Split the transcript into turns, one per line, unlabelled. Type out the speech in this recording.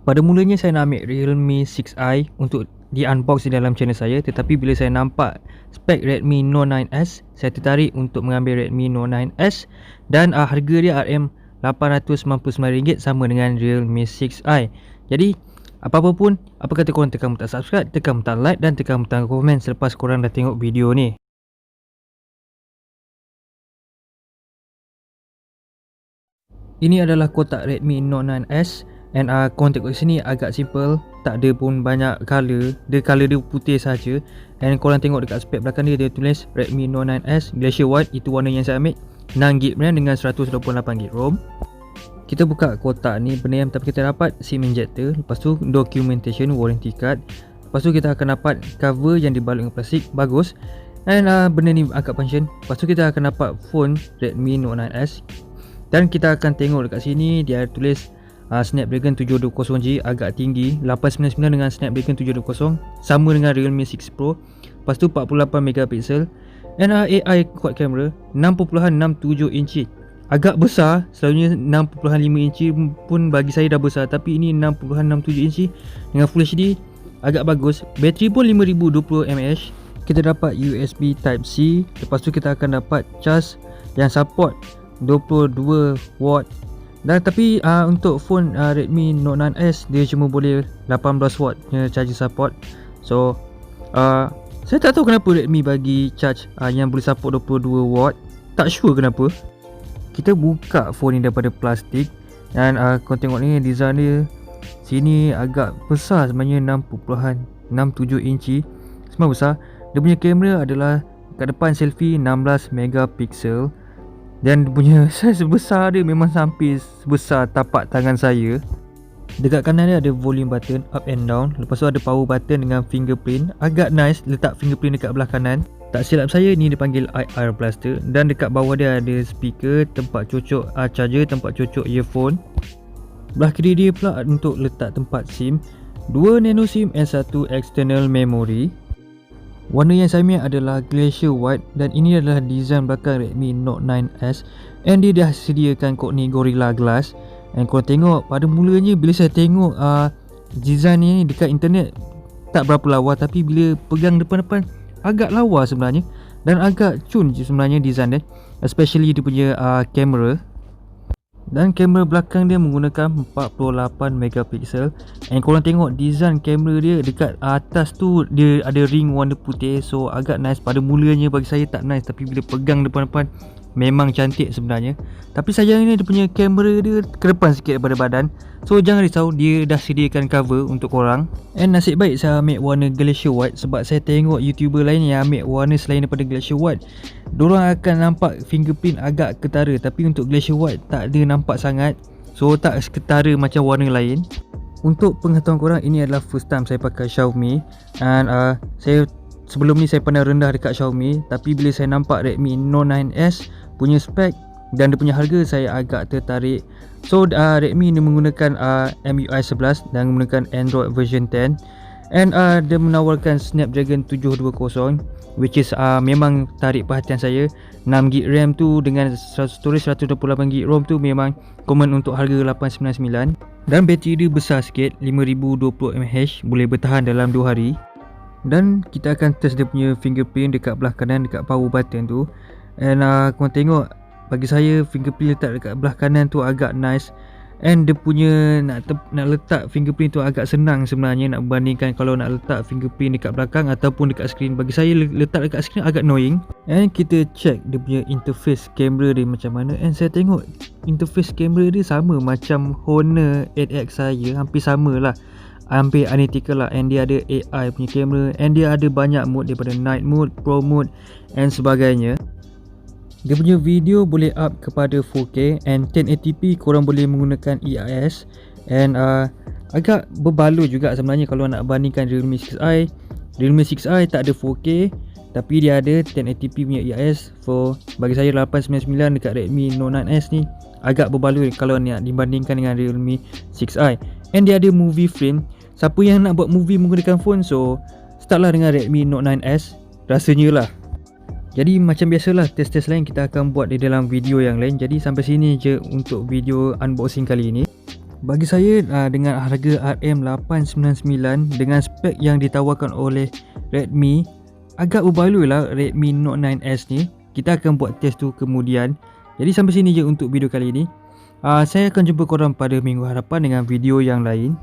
Pada mulanya saya nak ambil Realme 6i untuk di unbox di dalam channel saya, tetapi bila saya nampak spek Redmi Note 9s, saya tertarik untuk mengambil Redmi Note 9s dan harga dia RM899 sama dengan Realme 6i. Jadi apa-apa pun, apa kata korang tekan butang subscribe, tekan butang like dan tekan butang komen selepas korang dah tengok video ni. Ini adalah kotak Redmi Note 9s and korang tengok sini agak simple, tak ada pun banyak color. Dia color dia putih saja. And korang tengok dekat spek belakang dia, dia tulis Redmi Note 9s Glacier White, itu warna yang saya ambil. 6GB RAM dengan 128GB ROM. Kita buka kotak ni, benda yang pertama kita dapat SIM injector, lepas tu documentation, warranty card, lepas tu kita akan dapat cover yang dibalut dengan plastik, bagus. And benda ni agak function. Lepas tu kita akan dapat phone Redmi Note 9s. Dan kita akan tengok dekat sini dia tulis Snapdragon 720G, agak tinggi. 899 dengan Snapdragon 720 sama dengan Realme 6 Pro. Lepas tu 48MP and AI quad camera 6.67 inci. Agak besar, selalunya 6.5 inci pun bagi saya dah besar, tapi ini 6.67 inci dengan Full HD, agak bagus. Bateri pun 5020mAh. Kita dapat USB Type C. Lepas tu kita akan dapat charge yang support 22 watt. Dan tapi untuk phone Redmi Note 9s dia cuma boleh 18 watt charging support. So saya tak tahu kenapa Redmi bagi charge yang boleh support 22 watt. Tak sure kenapa. Kita buka phone ni daripada plastik dan kau tengok ni design dia sini agak besar sebenarnya, 6.67 inci. Semua besar. Dia punya kamera adalah kat depan selfie 16 megapiksel. Dan dia punya saiz besar dia memang hampir sebesar tapak tangan saya. Dekat kanan dia ada volume button up and down. Lepas tu ada power button dengan fingerprint. Agak nice letak fingerprint dekat belah kanan. Tak silap saya ni dipanggil IR blaster. Dan dekat bawah dia ada speaker, tempat cocok charger, tempat cocok earphone. Belah kiri dia pula untuk letak tempat SIM, 2 nano SIM and 1 external memory. Warna yang saya ambil adalah Glacier White dan ini adalah design belakang Redmi Note 9s. And dia dah sediakan kod ni Gorilla Glass. And korang tengok pada mulanya bila saya tengok design ni dekat internet tak berapa lawa, tapi bila pegang depan-depan agak lawa sebenarnya. Dan agak cun je sebenarnya design dia, especially dia punya kamera. Dan kamera belakang dia menggunakan 48MP. And korang tengok design kamera dia dekat atas tu dia ada ring warna putih. So agak nice. Pada mulanya bagi saya tak nice, tapi bila pegang depan-depan memang cantik sebenarnya. Tapi sayangnya dia punya kamera dia ke depan sikit daripada badan. So jangan risau, dia dah sediakan cover untuk korang. And nasib baik saya ambil warna Glacier White, sebab saya tengok YouTuber lain yang ambil warna selain daripada Glacier White, diorang akan nampak fingerprint agak ketara. Tapi untuk Glacier White tak ada nampak sangat. So tak ketara macam warna lain. Untuk pengetahuan korang, ini adalah first time saya pakai Xiaomi. And sebelum ni saya pernah rendah dekat Xiaomi, tapi bila saya nampak Redmi Note 9s punya spek dan dia punya harga, saya agak tertarik. So Redmi ni menggunakan MIUI 11 dan menggunakan Android version 10. And dia menawarkan Snapdragon 720, which is memang tarik perhatian saya. 6GB RAM tu dengan storage 128GB ROM tu memang common untuk harga 899. Dan bateri dia besar sikit, 5020mAh, boleh bertahan dalam 2 hari. Dan kita akan test dia punya fingerprint dekat belah kanan, dekat power button tu. And korang tengok, bagi saya fingerprint letak dekat belah kanan tu agak nice. And dia punya nak letak fingerprint tu agak senang sebenarnya, nak berbandingkan kalau nak letak fingerprint dekat belakang ataupun dekat skrin. Bagi saya letak dekat skrin agak annoying. And kita check dia punya interface kamera dia macam mana. And saya tengok interface kamera dia sama macam Honor 8X saya, hampir sama lah, hampir identical lah. And dia ada AI punya kamera. And dia ada banyak mode daripada night mode, pro mode and sebagainya. Dia punya video boleh up kepada 4K and 1080p. Korang boleh menggunakan EIS. And agak berbaloi juga sebenarnya kalau nak bandingkan Realme 6i. Realme 6i tak ada 4K, tapi dia ada 1080p punya EIS. For bagi saya 899 dekat Redmi Note 9s ni agak berbaloi kalau nak dibandingkan dengan Realme 6i. And dia ada movie frame. Siapa yang nak buat movie menggunakan phone, so startlah dengan Redmi Note 9s rasanya lah. Jadi macam biasalah, test-test lain kita akan buat di dalam video yang lain. Jadi sampai sini je untuk video unboxing kali ini. Bagi saya dengan harga RM899 dengan spek yang ditawarkan oleh Redmi, agak berbaloi lah Redmi Note 9S ni. Kita akan buat test tu kemudian. Jadi sampai sini je untuk video kali ini. Saya akan jumpa korang pada minggu hadapan dengan video yang lain.